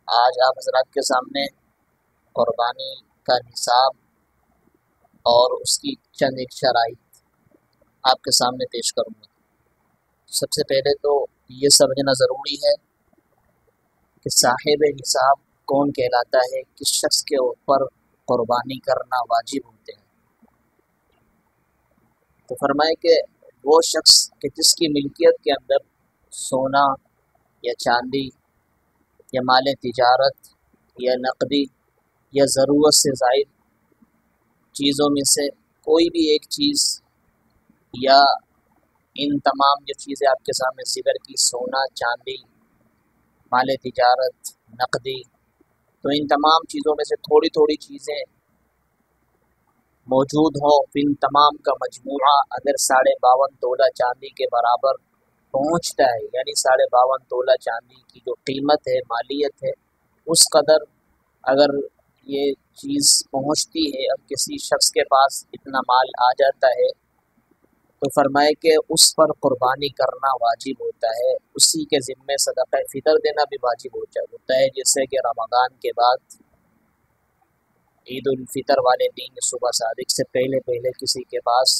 آج آپ حضرات کے سامنے قربانی کا نصاب اور اس کی چند ایک شرائط آپ کے سامنے پیش کروں گا۔ سب سے پہلے تو یہ سمجھنا ضروری ہے کہ صاحب نصاب کون کہلاتا ہے، کس شخص کے اوپر قربانی کرنا واجب ہوتے ہیں۔ تو فرمائے کہ وہ شخص کہ جس کی ملکیت کے اندر سونا یا چاندی یا مال تجارت یا نقدی یا ضرورت سے زائد چیزوں میں سے کوئی بھی ایک چیز یا ان تمام جو چیزیں آپ کے سامنے ذکر کی، سونا، چاندی، مال تجارت، نقدی، تو ان تمام چیزوں میں سے تھوڑی تھوڑی چیزیں موجود ہوں، ان تمام کا مجموعہ اگر 52.5 تولہ چاندی کے برابر پہنچتا ہے، یعنی 52.5 تولہ چاندی کی جو قیمت ہے، مالیت ہے، اس قدر اگر یہ چیز پہنچتی ہے، اب کسی شخص کے پاس اتنا مال آ جاتا ہے تو فرمائے کہ اس پر قربانی کرنا واجب ہوتا ہے، اسی کے ذمے صدقہ فطر دینا بھی واجب ہوتا ہے۔ جیسے کہ رمضان کے بعد عید الفطر والے دن صبح صادق سے پہلے کسی کے پاس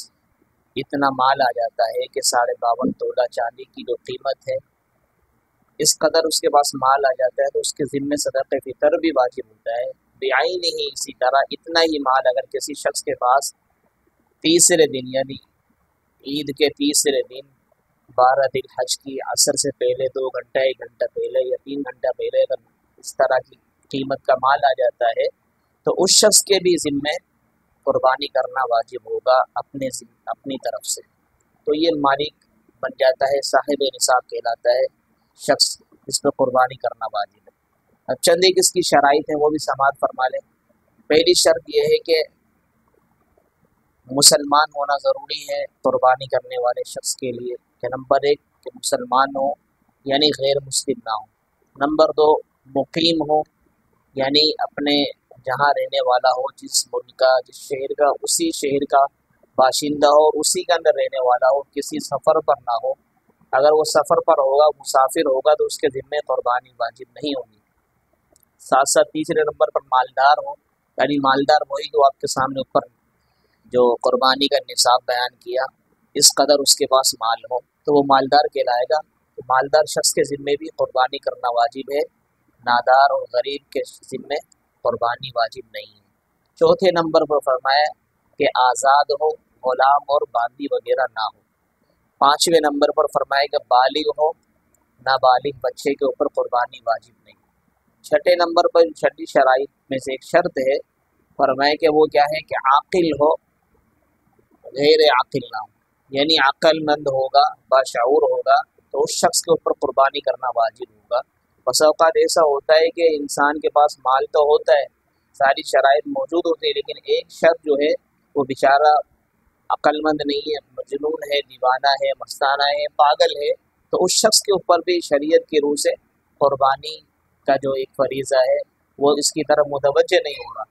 اتنا مال آ جاتا ہے کہ 52.5 تولہ چاندی کی جو قیمت ہے، اس قدر اس کے پاس مال آ جاتا ہے تو اس کے ذمے صدقہ فطر بھی واجب ہوتا ہے۔ بعین ہی اسی طرح اتنا ہی مال اگر کسی شخص کے پاس تیسرے دن یعنی عید کے تیسرے دن 12 ذی الحج کی عصر سے پہلے 2 گھنٹہ 1 گھنٹہ پہلے یا 3 گھنٹہ پہلے اگر اس طرح کی قیمت کا مال آ جاتا ہے تو اس شخص کے بھی ذمے قربانی کرنا واجب ہوگا اپنی طرف سے، تو یہ مالک بن جاتا ہے، صاحب نصاب کہلاتا ہے شخص جس پہ قربانی کرنا واجب ہے۔ اب چند ایک اس کی شرائط ہیں، وہ بھی سماعت فرما لیں۔ پہلی شرط یہ ہے کہ مسلمان ہونا ضروری ہے قربانی کرنے والے شخص کے لیے، کہ نمبر 1 کہ مسلمان ہو یعنی غیر مسلم نہ ہو، نمبر 2 مقیم ہو یعنی اپنے جہاں رہنے والا ہو، جس ملک کا، جس شہر کا، اسی شہر کا باشندہ ہو، اسی کے اندر رہنے والا ہو، کسی سفر پر نہ ہو۔ اگر وہ سفر پر ہوگا، مسافر ہوگا تو اس کے ذمے قربانی واجب نہیں ہوگی۔ ساتھ ساتھ تیسرے نمبر پر مالدار ہو، یعنی مالدار وہی جو آپ کے سامنے اوپر جو قربانی کا نصاب بیان کیا، اس قدر اس کے پاس مال ہو تو وہ مالدار کہلائے گا۔ تو مالدار شخص کے ذمے بھی قربانی کرنا واجب ہے، نادار اور غریب کے ذمے قربانی واجب نہیں ہے۔ چوتھے نمبر پر فرمایا کہ آزاد ہو، غلام اور باندی وغیرہ نہ ہو۔ پانچویں نمبر پر فرمایا کہ بالغ ہو، نابالغ بچے کے اوپر قربانی واجب نہیں۔ چھٹے نمبر پر چھٹی شرائط میں سے ایک شرط ہے، فرمایا کہ وہ کیا ہے کہ عاقل ہو، غیر عاقل نہ ہو، یعنی عقل مند ہوگا، باشعور ہوگا تو اس شخص کے اوپر قربانی کرنا واجب ہوگا۔ بس اوقات ایسا ہوتا ہے کہ انسان کے پاس مال تو ہوتا ہے، ساری شرائط موجود ہوتی ہے، لیکن ایک شخص جو ہے وہ بیچارہ عقل مند نہیں ہے، مجنون ہے، دیوانہ ہے، مستانہ ہے، پاگل ہے، تو اس شخص کے اوپر بھی شریعت کی روح سے قربانی کا جو ایک فریضہ ہے وہ اس کی طرف متوجہ نہیں ہوگا۔